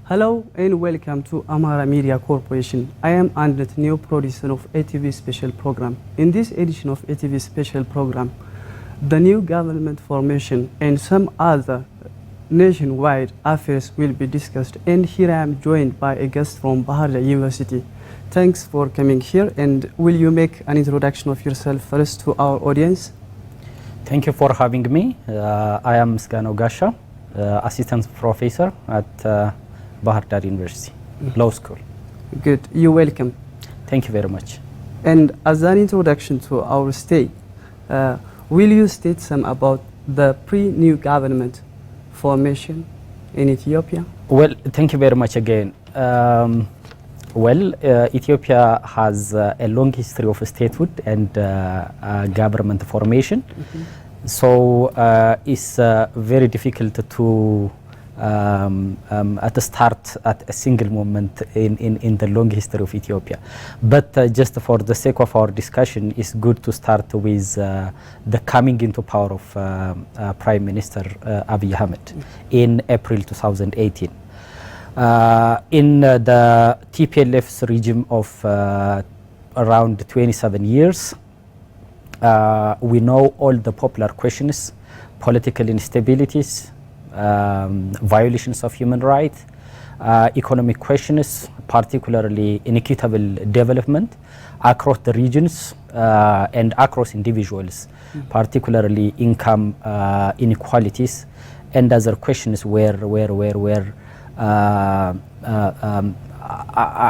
Hello and welcome to Amhara Media Corporation. I am Andret, new producer of ATV Special program. In this edition of ATV Special program, the new government formation and some other nationwide affairs will be discussed. And here I am joined by a guest from Amhara University. Thanks for coming here, and will you make an introduction of yourself first to our audience? Thank you for having me. I am Misgano Gasha, assistant professor at Amhara University Law School. Good, you're welcome. Thank you very much. And as an introduction to our state, will you state some about the pre-new government formation in Ethiopia? Well, thank you very much again. Ethiopia has a long history of statehood and government formation. So it's very difficult to at the start at a single moment in the long history of Ethiopia. But just for the sake of our discussion, it's good to start with the coming into power of Prime Minister Abiy Ahmed in April 2018. In the TPLF's regime of around 27 years, we know all the popular questions, political instabilities, violations of human rights, economic questions, particularly inequitable development across the regions and across individuals, particularly income inequalities, and other questions where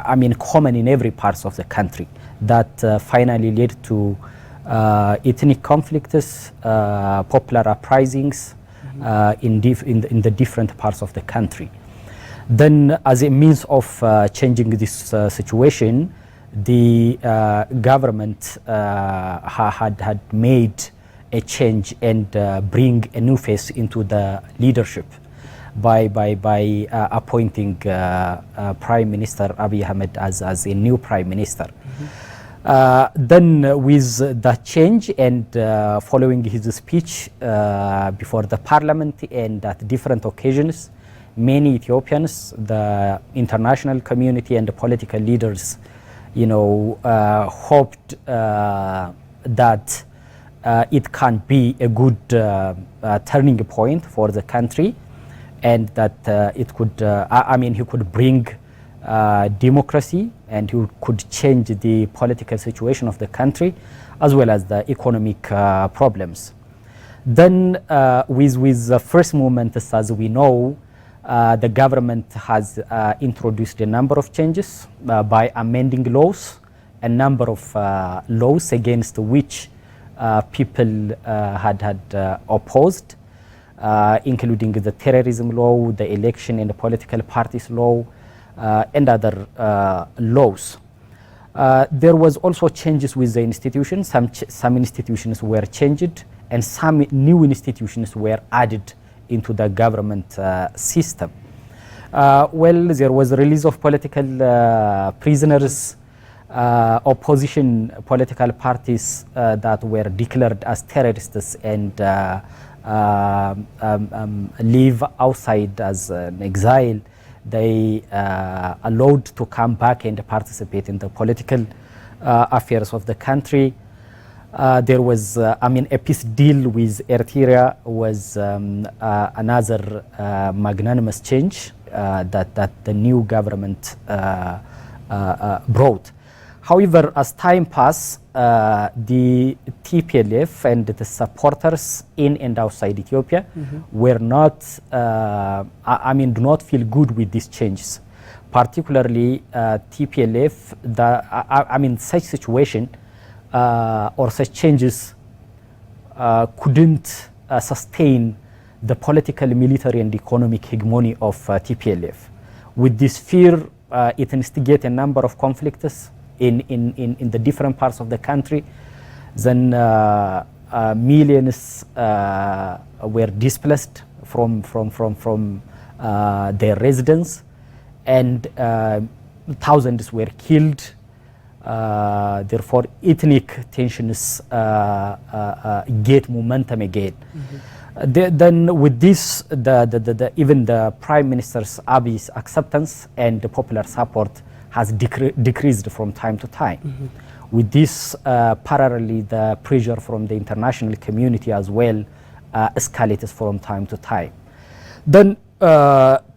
I mean common in every part of the country that finally led to ethnic conflicts, popular uprisings, in the different parts of the country. Then, as a means of changing this situation, the government had made a change and bring a new face into the leadership by appointing Prime Minister Abiy Ahmed as a new Prime Minister. Then with that change and following his speech before the parliament and at different occasions, many Ethiopians, the international community and the political leaders, hoped that it can be a good turning point for the country, and that it could, he could bring democracy, and he could change the political situation of the country as well as the economic problems. Then with the first movement, as we know, the government has introduced a number of changes by amending laws, a number of laws against which people had opposed, including the terrorism law, the election and the political parties law, and other laws. There was also changes with the institutions. Some institutions were changed and some new institutions were added into the government system. There was a release of political prisoners, opposition political parties that were declared as terrorists and live outside as an exile. They allowed to come back and participate in the political affairs of the country. There was, a peace deal with Eritrea was another magnanimous change that the new government brought. However, as time passed, the TPLF and the supporters in and outside Ethiopia were not, do not feel good with these changes. Particularly TPLF, such situation or such changes couldn't sustain the political, military and economic hegemony of TPLF. With this fear, it instigated a number of conflicts in the different parts of the country. Then millions were displaced from their residence, and thousands were killed. Therefore, ethnic tensions get momentum again. Then with this, even the Prime Minister's Abiy's acceptance and the popular support has decreased from time to time. With this, parallelly, the pressure from the international community as well escalates from time to time. Then,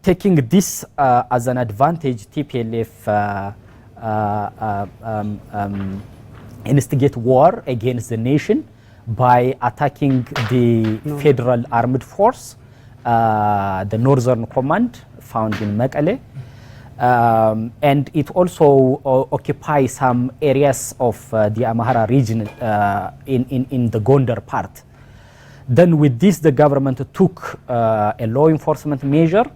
taking this as an advantage, TPLF instigate war against the nation by attacking the federal armed force, the Northern Command found in Mekelle. And it also occupies some areas of the Amhara region in the Gondar part. Then with this, the government took a law enforcement measure,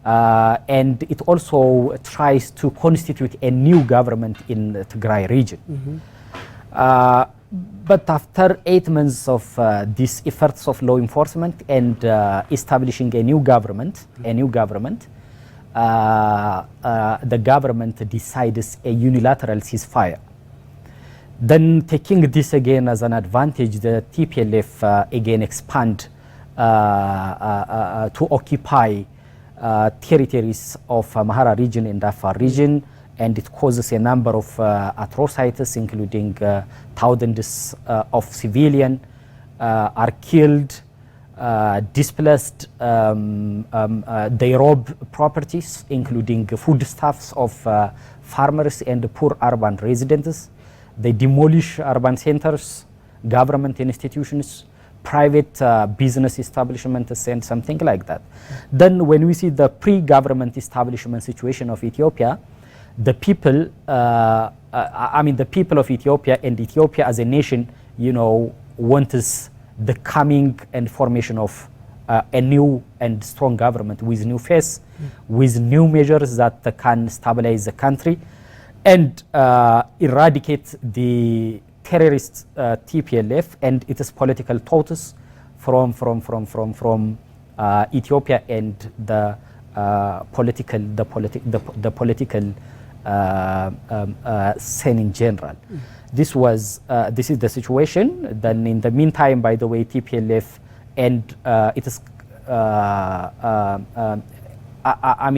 and it also tries to constitute a new government in the Tigray region. But after 8 months of these efforts of law enforcement and establishing a new government, the government decides a unilateral ceasefire. Then, taking this again as an advantage, the TPLF again expand to occupy territories of Amhara region and Afar region, and it causes a number of atrocities, including thousands of civilians are killed, displaced, they rob properties, including foodstuffs of farmers and poor urban residents. They demolish urban centers, government institutions, private business establishments, and something like that. Then when we see the pre-government establishment situation of Ethiopia, the people, the people of Ethiopia and Ethiopia as a nation, wants the coming and formation of a new and strong government with new face, with new measures that can stabilize the country and eradicate the terrorist TPLF and its political thoughts from Ethiopia and the political scene in general. This is the situation. Then in the meantime, by the way, TPLF and it is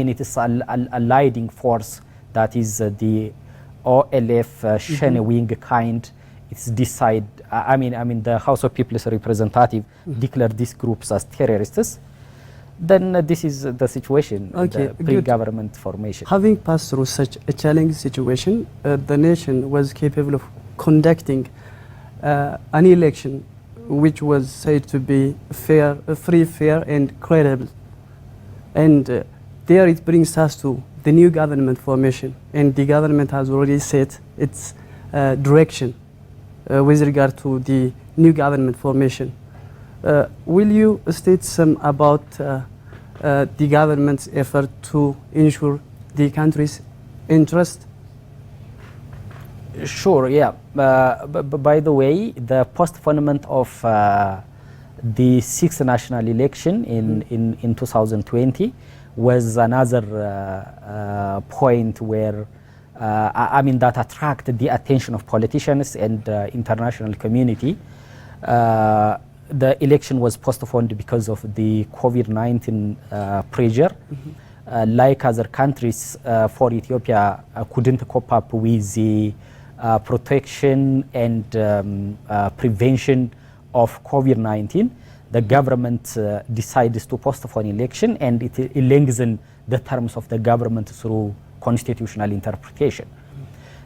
it is a leading force, that is the OLF Shene wing kind. It's the House of People's Representative declared these groups as terrorists. Then this is the situation, the pre-government formation. Having passed through such a challenging situation, the nation was capable of conducting an election which was said to be fair, free, fair and credible. And there it brings us to the new government formation, and the government has already set its direction with regard to the new government formation. Will you state some about the government's effort to ensure the country's interest? Sure, yeah. By the way, the postponement of the sixth national election in 2020 was another point where that attracted the attention of politicians and international community. The election was postponed because of the COVID-19 pressure. Like other countries, for Ethiopia couldn't cope up with the protection and prevention of COVID-19. The government decides to postpone election, and it lengthens the terms of the government through constitutional interpretation.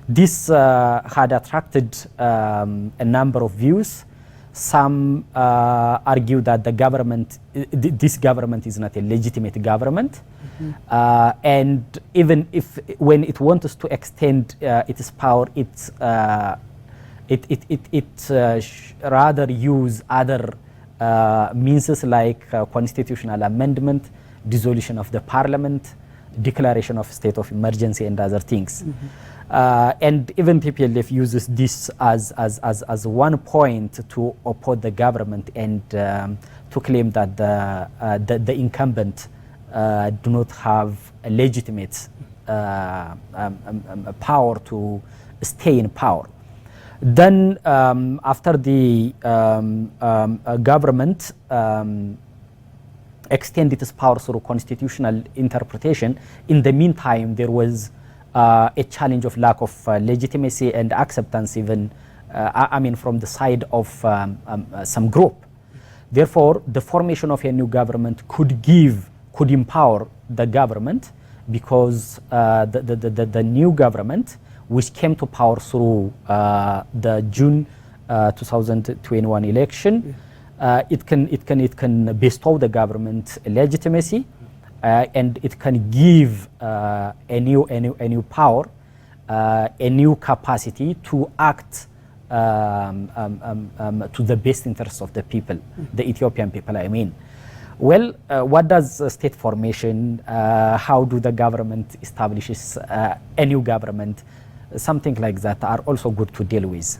This had attracted a number of views. Some argue that the government, this government is not a legitimate government, and even if when it wants to extend its power, it rather use other means like constitutional amendment, dissolution of the parliament, declaration of state of emergency, and other things. And even TPLF uses this as one point to oppose the government and to claim that the incumbent do not have a legitimate power to stay in power. Then after the government extended its power through constitutional interpretation, in the meantime there was a challenge of lack of legitimacy and acceptance even from the side of some group. Therefore, the formation of a new government could empower the government, because the new government, which came to power through the June 2021 election, it can bestow the government legitimacy, and it can give a new power, a new capacity to act to the best interests of the people, the Ethiopian people, I mean. Well, what does state formation, how do the government establishes a new government, something like that are also good to deal with.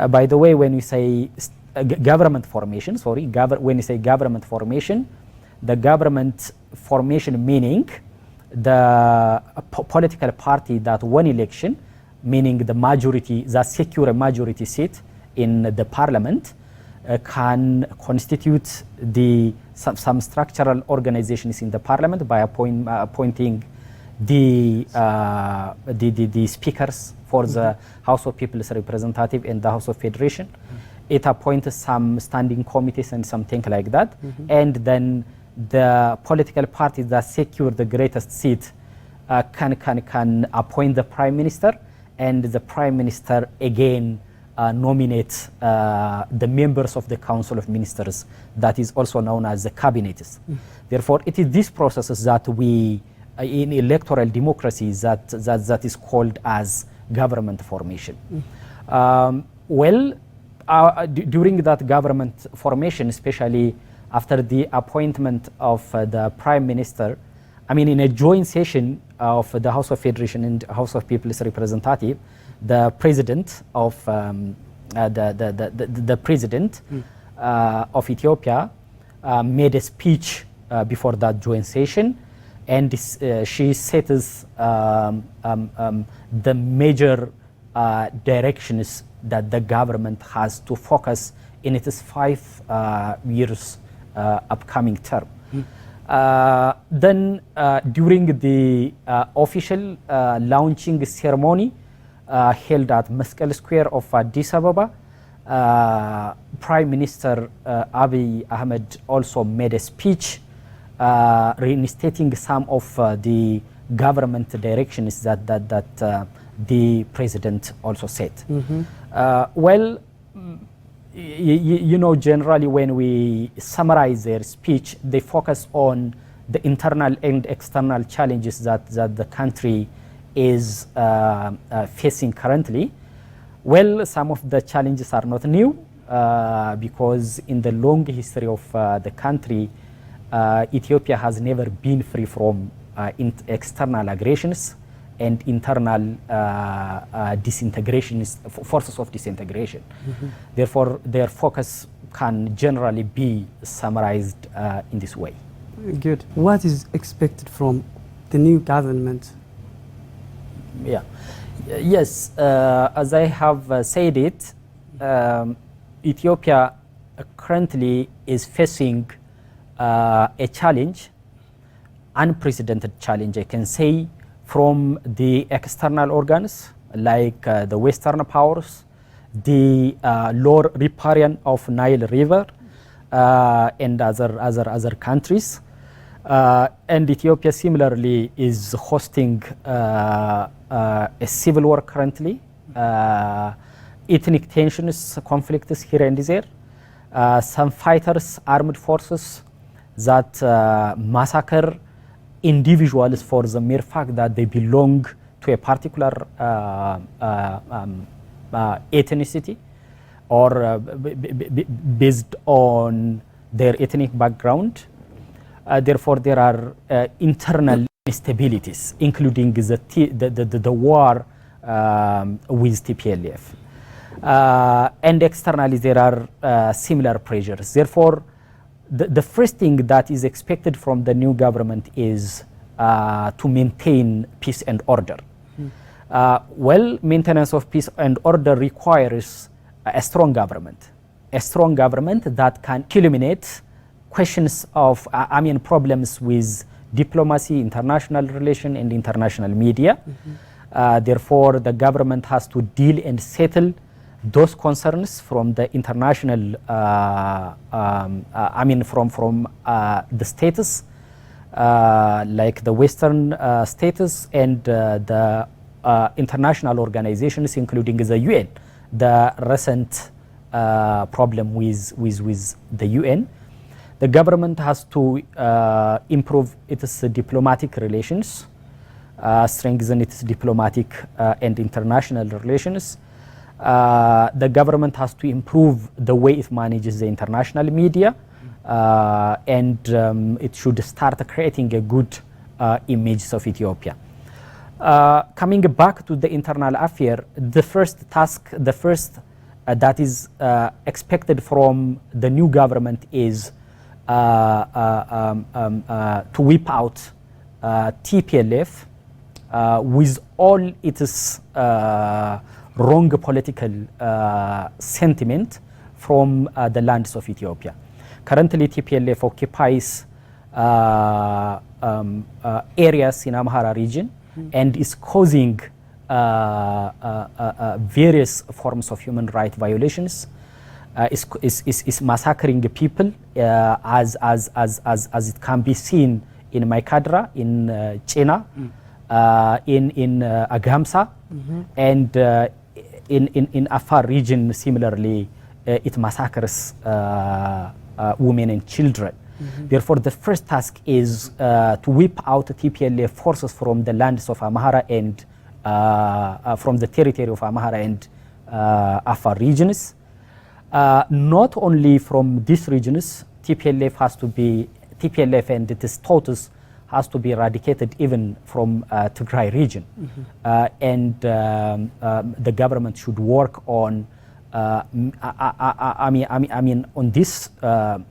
By the way, when you say government formation, when you say government formation, the government formation meaning the political party that won election, meaning the majority, that secure a majority seat in the parliament, can constitute some structural organizations in the parliament by appointing the speakers for the House of People's Representative and the House of Federation. It appoints some standing committees and something like that, and then the political parties that secure the greatest seat can appoint the prime minister, and the prime minister again nominates the members of the council of ministers, that is also known as the cabinets. Therefore, it is these processes that we in electoral democracies that is called as government formation. During that government formation, especially after the appointment of the prime minister, in a joint session of the House of Federation and House of People's Representative, the president of the president of Ethiopia made a speech before that joint session, and she sets the major directions that the government has to focus in its 5 years upcoming term. Then during the official launching ceremony held at Meskel Square of Addis Ababa, Prime Minister Abiy Ahmed also made a speech reinstating some of the government directions that the president also set. Generally when we summarize their speech, they focus on the internal and external challenges that the country is facing currently. Well, some of the challenges are not new, because in the long history of the country, Ethiopia has never been free from external aggressions and internal disintegrations, forces of disintegration. Therefore, their focus can generally be summarized in this way. Good. What is expected from the new government? Yeah. Yes, as I have said it, Ethiopia currently is facing a challenge, unprecedented challenge, I can say, from the external organs like the Western powers, the lower riparian of Nile River, and other countries. And Ethiopia similarly is hosting a civil war currently, ethnic tensions, conflicts here and there, some fighters, armed forces that massacre individuals for the mere fact that they belong to a particular ethnicity, or based on their ethnic background. Therefore, there are internal instabilities, including the war with TPLF. And externally, there are similar pressures. Therefore, the first thing that is expected from the new government is to maintain peace and order. Well, maintenance of peace and order requires a strong government that can eliminate questions of, problems with diplomacy, international relation, and international media. Therefore, the government has to deal and settle those concerns from the international, from the status, like the Western status and the international organizations, including the UN. The recent problem with the UN. The government has to improve its diplomatic relations, strengthen its diplomatic and international relations. The government has to improve the way it manages the international media, and it should start creating a good image of Ethiopia. Coming back to the internal affair, the first task, that is expected from the new government is to whip out TPLF with all its wrong political sentiment from the lands of Ethiopia. Currently, TPLF occupies areas in Amhara region and is causing various forms of human rights violations. Is massacring people as it can be seen in Maikadra, in Chena, in Agamsa, and in Afar region. Similarly, it massacres women and children. Therefore, the first task is to whip out TPLF forces from the lands of Amhara and from the territory of Amhara and Afar regions. Not only from these regions, TPLF and its status has to be eradicated even from Tigray region, and the government should work on on this on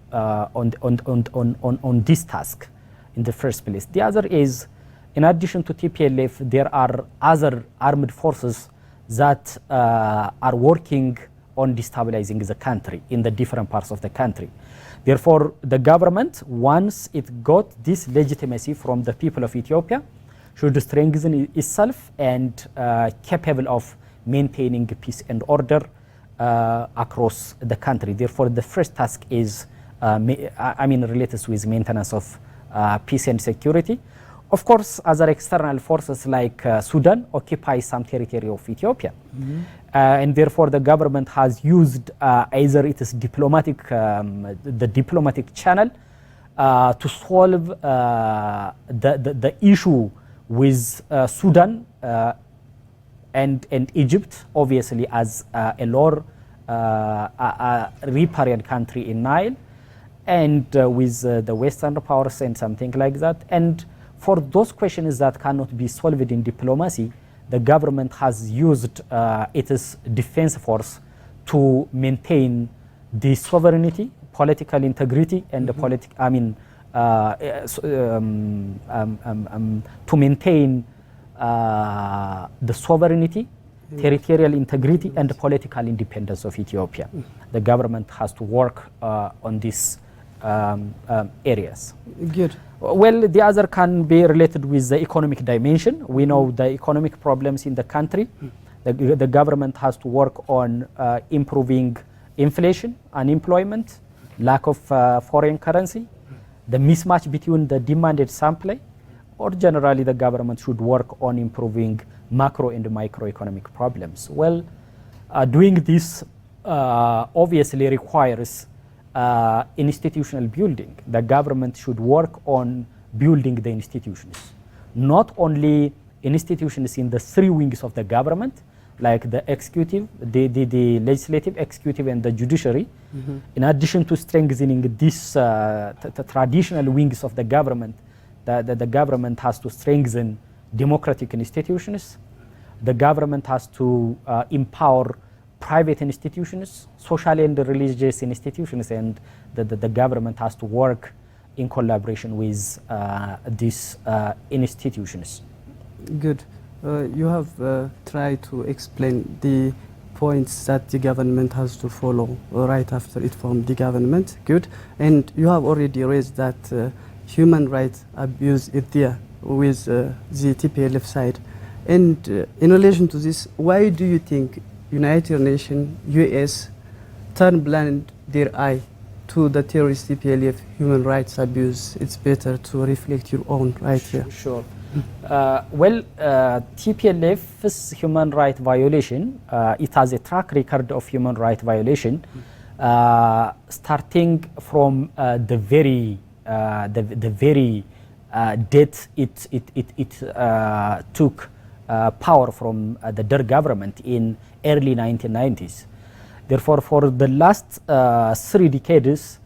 this task in the first place. The other is, in addition to TPLF, there are other armed forces that are working on destabilizing the country in the different parts of the country. Therefore, the government, once it got this legitimacy from the people of Ethiopia, should strengthen itself and capable of maintaining peace and order across the country. Therefore, the first task is related with maintenance of peace and security. Of course, other external forces like Sudan occupy some territory of Ethiopia, and therefore the government has used either its diplomatic, the diplomatic channel to solve the issue with Sudan and Egypt, obviously as a lower riparian country in Nile, and with the Western powers and something like that. And for those questions that cannot be solved in diplomacy, the government has used its defense force to maintain the sovereignty, political integrity, and the to maintain the sovereignty, territorial integrity, and political independence of Ethiopia. The government has to work on these areas. Good. Well, the other can be related with the economic dimension. We know the economic problems in the country. The government has to work on improving inflation, unemployment, lack of foreign currency, the mismatch between the demand and supply, or generally the government should work on improving macro and microeconomic problems. Well, doing this obviously requires institutional building. The government should work on building the institutions, not only institutions in the three wings of the government, like the executive, the legislative, executive, and the judiciary. In addition to strengthening these the traditional wings of the government, the government has to strengthen democratic institutions. The government has to empower private institutions, social and religious institutions, and the government has to work in collaboration with these institutions. Good. You have tried to explain the points that the government has to follow right after it formed the government. Good. And you have already raised that human rights abuse is there with the TPLF side. And in relation to this, why do you think United Nations, US, turn blind their eye to the terrorist TPLF human rights abuse? It's better to reflect your own right here. Sure. TPLF's human right violation, it has a track record of human right violation, starting from the very date it took power from the Der government in early 1990s. Therefore, for the last 3 decades,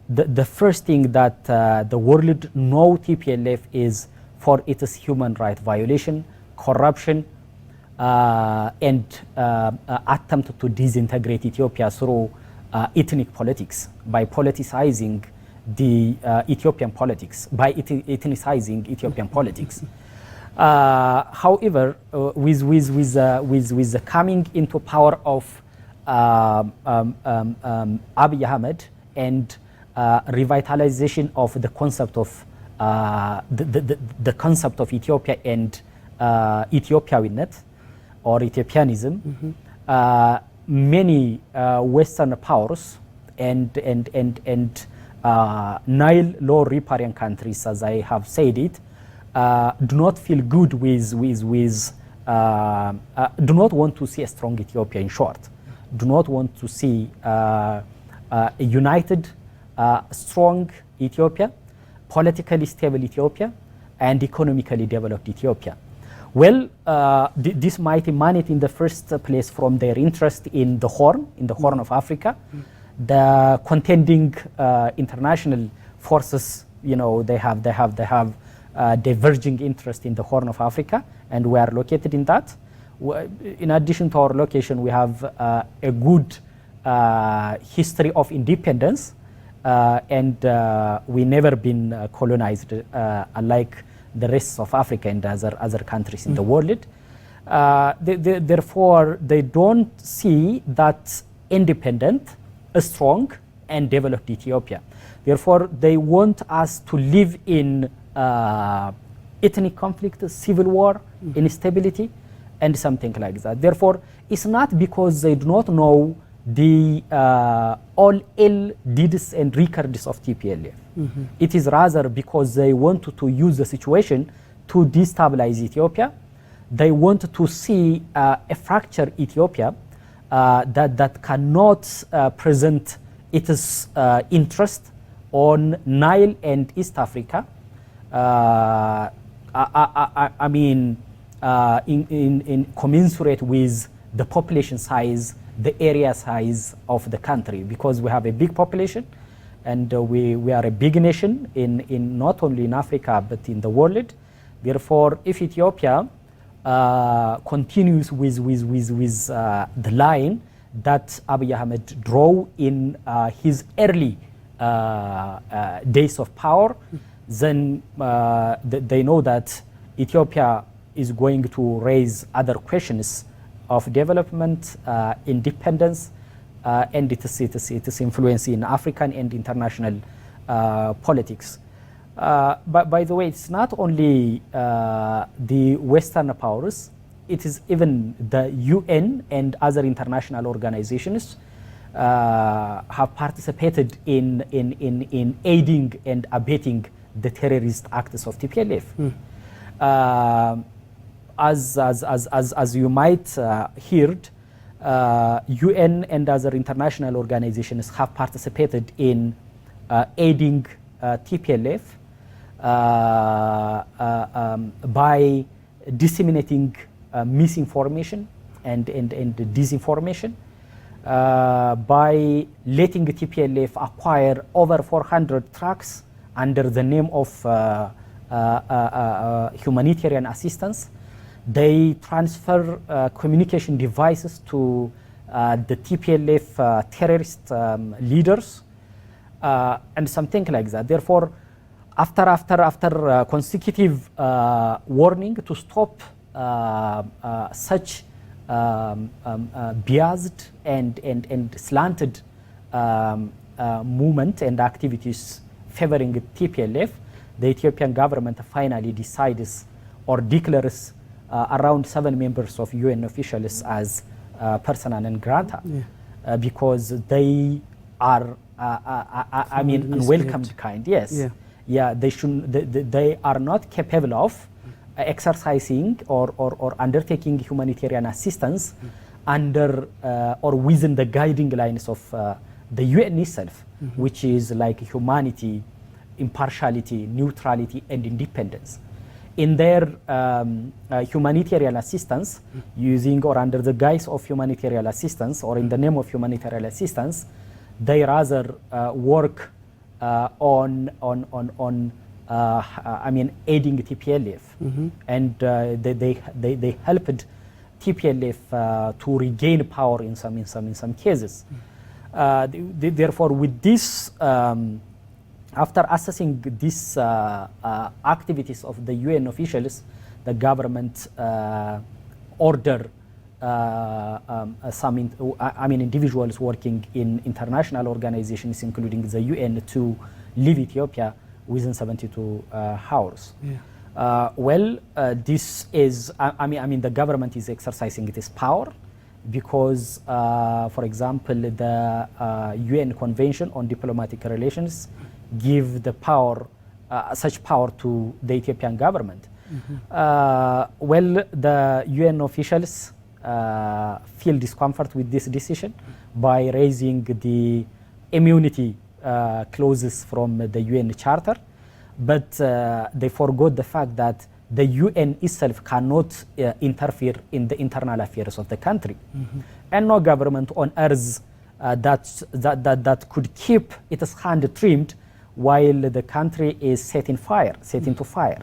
the first thing that the world know TPLF is for its human right violation, corruption, and attempt to disintegrate Ethiopia through ethnic politics by politicizing the Ethiopian politics, by ethnicizing Ethiopian politics. However, with the coming into power of Abiy Ahmed and revitalization of the concept of the concept of Ethiopia and Ethiopiawinet or Ethiopianism, many Western powers and Nile law riparian countries, as I have said it, do not feel good with do not want to see a strong Ethiopia, in short, do not want to see a united, strong Ethiopia, politically stable Ethiopia, and economically developed Ethiopia. Well, this might emanate in the first place from their interest in the Horn of Africa. The contending international forces, you know, they have diverging interest in the Horn of Africa, and we are located in that. In addition to our location, we have a good history of independence. And we never been colonized unlike the rest of Africa and other countries in the world. Therefore, they don't see that independent, strong, and developed Ethiopia. Therefore, they want us to live in ethnic conflict, civil war, instability, and something like that. Therefore, it's not because they do not know the all ill deeds and records of TPLF. It is rather because they want to use the situation to destabilize Ethiopia. They want to see a fractured Ethiopia that cannot present its interest on Nile and East Africa. I mean, in commensurate with the population size, the area size of the country, because we have a big population and we are a big nation in not only in Africa but in the world. Therefore, if Ethiopia continues with the line that Abiy Ahmed drew in his early days of power, then they know that Ethiopia is going to raise other questions of development, independence, and its influence in African and international politics. But by the way, it's not only the Western powers, it is even the UN and other international organizations have participated in aiding and abetting the terrorist acts of TPLF. As you might heard, UN and other international organizations have participated in aiding TPLF by disseminating misinformation and disinformation, by letting TPLF acquire over 400 trucks under the name of humanitarian assistance. They transfer communication devices to the TPLF terrorist leaders and something like that. Therefore, after consecutive warning to stop such biased and slanted movement and activities favoring TPLF, the Ethiopian government finally decides or declares around 7 members of UN officials as persona non grata, because they are, I mean, unwelcomed kind. Yes, they are not capable of exercising or undertaking humanitarian assistance under or within the guiding lines of the UN itself, which is like humanity, impartiality, neutrality, and independence. In their humanitarian assistance, using or under the guise of humanitarian assistance or in the name of humanitarian assistance, they rather work on I mean, aiding TPLF, and they helped TPLF to regain power in some cases. Therefore, with this, after assessing these activities of the UN officials, the government ordered some individuals working in international organizations, including the UN, to leave Ethiopia within 72 hours. This is, the government is exercising this power because, for example, the UN Convention on Diplomatic Relations give the power, such power to the Ethiopian government. The UN officials feel discomfort with this decision by raising the immunity clauses from the UN Charter, but they forgot the fact that the UN itself cannot interfere in the internal affairs of the country, and no government on earth that could keep its hand trimmed while the country is set into fire.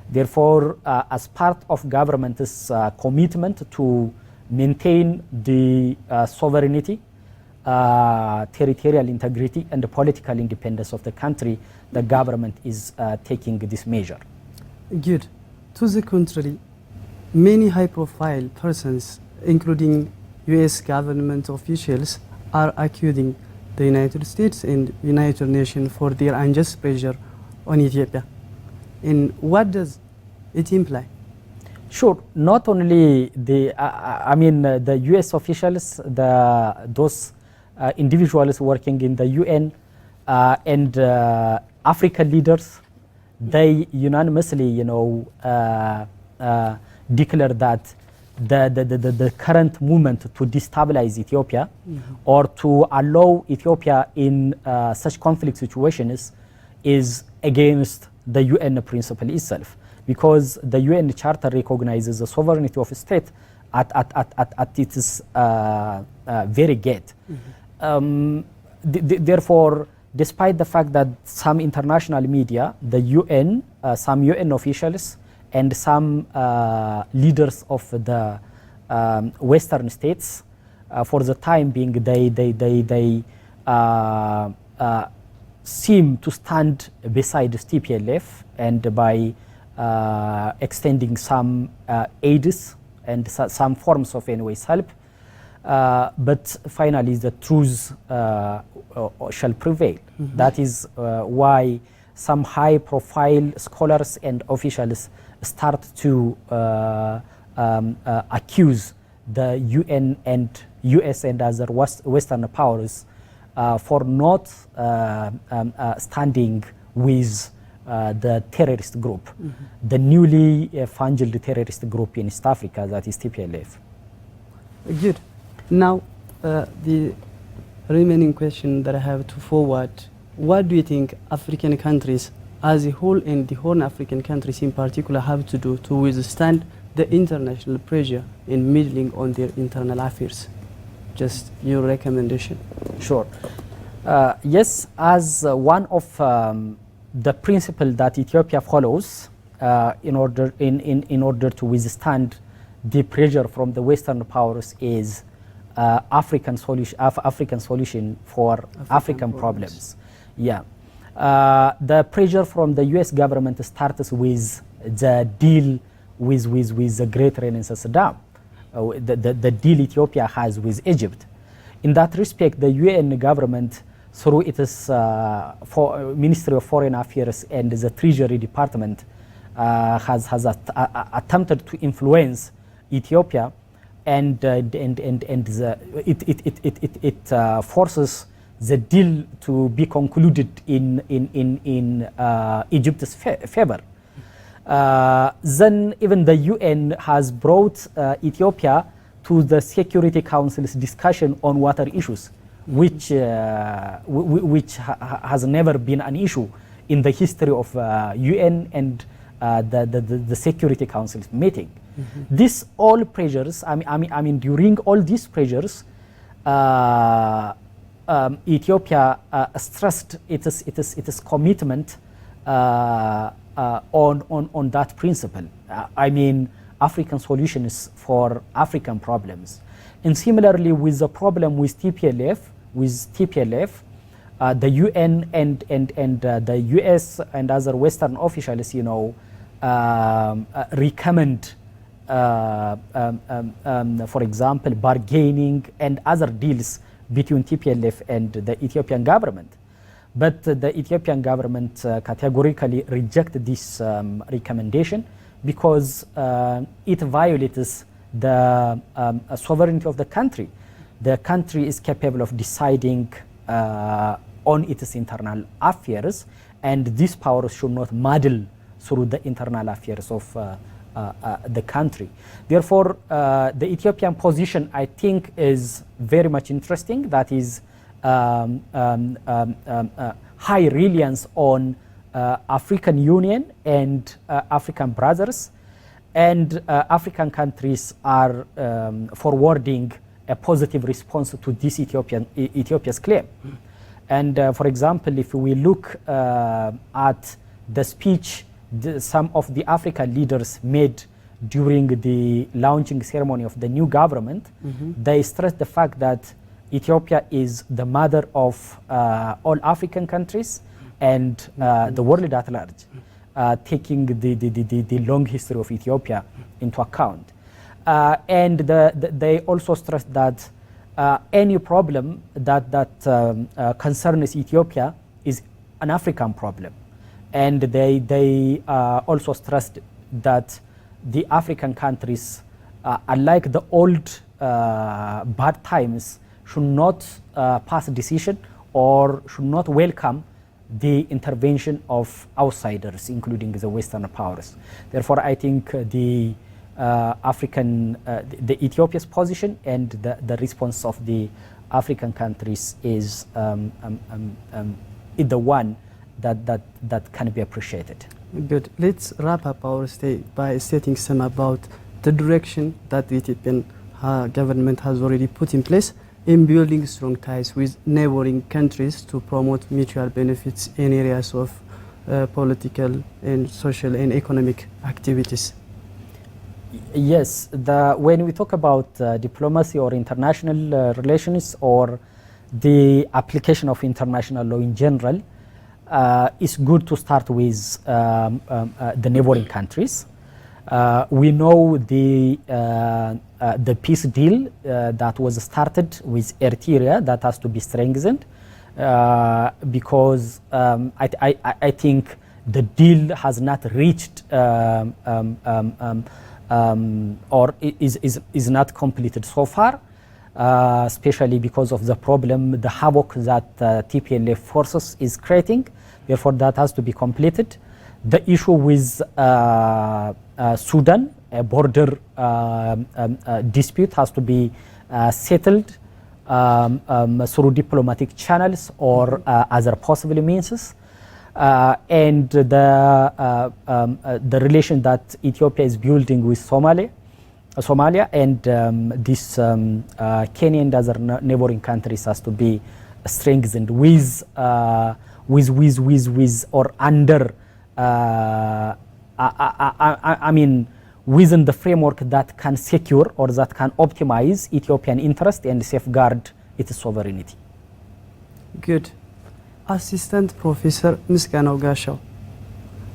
Therefore, as part of government's commitment to maintain the sovereignty, territorial integrity, and the political independence of the country, the government is taking this measure. Good. To the contrary, many high-profile persons, including US government officials, are accusing the United States and United Nations for their unjust pressure on Ethiopia. And what does it imply? Sure. Not only the, the US officials, those individuals working in the UN and African leaders, they unanimously, declare that the current movement to destabilize Ethiopia or to allow Ethiopia in such conflict situations is against the UN principle itself, because the UN Charter recognizes the sovereignty of a state at its very gate. Therefore, despite the fact that some international media, the UN, some UN officials, and some leaders of the Western states, for the time being, they seem to stand beside TPLF, and by extending some aids and some forms of anyways help. But finally, the truth shall prevail. That is why some high-profile scholars and officials start to accuse the UN and US and other Western powers for not standing with the terrorist group, the newly funded terrorist group in East Africa, that is TPLF. Good. Now, the remaining question that I have to forward, what do you think African countries as a whole and the Horn African countries in particular have to do to withstand the international pressure in meddling on their internal affairs? Just your recommendation. Sure. Yes, as one of the principle that Ethiopia follows in order to withstand the pressure from the Western powers is African solution for African problems. Yeah. The pressure from the US government starts with the deal with the Great Renaissance Dam, the deal Ethiopia has with Egypt. In that respect, the UN government, through its Ministry of Foreign Affairs and the Treasury Department, has attempted to influence Ethiopia, and it forces the deal to be concluded in Egypt's favor. Then even the UN has brought Ethiopia to the Security Council's discussion on water issues, which has never been an issue in the history of UN and the Security Council's meeting. This all pressures, I mean during all these pressures, Ethiopia stressed its commitment on that principle. I mean, African solutions for African problems. And similarly, with the problem with TPLF, the UN and the US and other Western officials, you know, recommend, for example, bargaining and other deals between TPLF and the Ethiopian government. But the Ethiopian government categorically rejected this recommendation because it violates the sovereignty of the country. The country is capable of deciding on its internal affairs, and this power should not muddle through the internal affairs of the country. Therefore, the Ethiopian position, I think, is very much interesting. That is high reliance on African Union and African brothers, and African countries are forwarding a positive response to this Ethiopia's claim. And for example, if we look at the speech some of the African leaders made during the launching ceremony of the new government, they stressed the fact that Ethiopia is the mother of all African countries and the world at large, taking the long history of Ethiopia into account. And they also stressed that any problem that concerns Ethiopia is an African problem. And they also stressed that the African countries, unlike the old bad times, should not pass a decision or should not welcome the intervention of outsiders, including the Western powers. Therefore, I think the Ethiopia's position and the response of the African countries is the one that can be appreciated. Good. Let's wrap up our stay by stating some about the direction that the Ethiopian government has already put in place in building strong ties with neighboring countries to promote mutual benefits in areas of political and social and economic activities. Yes, when we talk about diplomacy or international relations or the application of international law in general, it's good to start with the neighboring countries. We know the peace deal that was started with Eritrea that has to be strengthened because I think the deal has not reached or is not completed so far, especially because of the problem, the havoc that TPLF forces is creating. Therefore, that has to be completed. The issue with Sudan, a border dispute, has to be settled through diplomatic channels or other possible means. And the relation that Ethiopia is building with Somalia and this Kenya and other neighboring countries has to be strengthened with or under I mean within the framework that can secure or that can optimize Ethiopian interest and safeguard its sovereignty. Good. Assistant Professor Miskanao Gashaw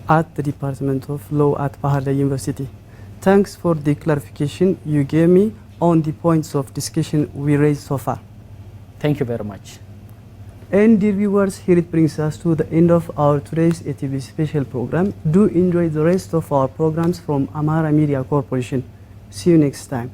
at the Department of Law at Amhara University. Thanks for the clarification you gave me on the points of discussion we raised so far. Thank you very much. And dear viewers, here it brings us to the end of our today's ATV special program. Do enjoy the rest of our programs from Amhara Media Corporation. See you next time.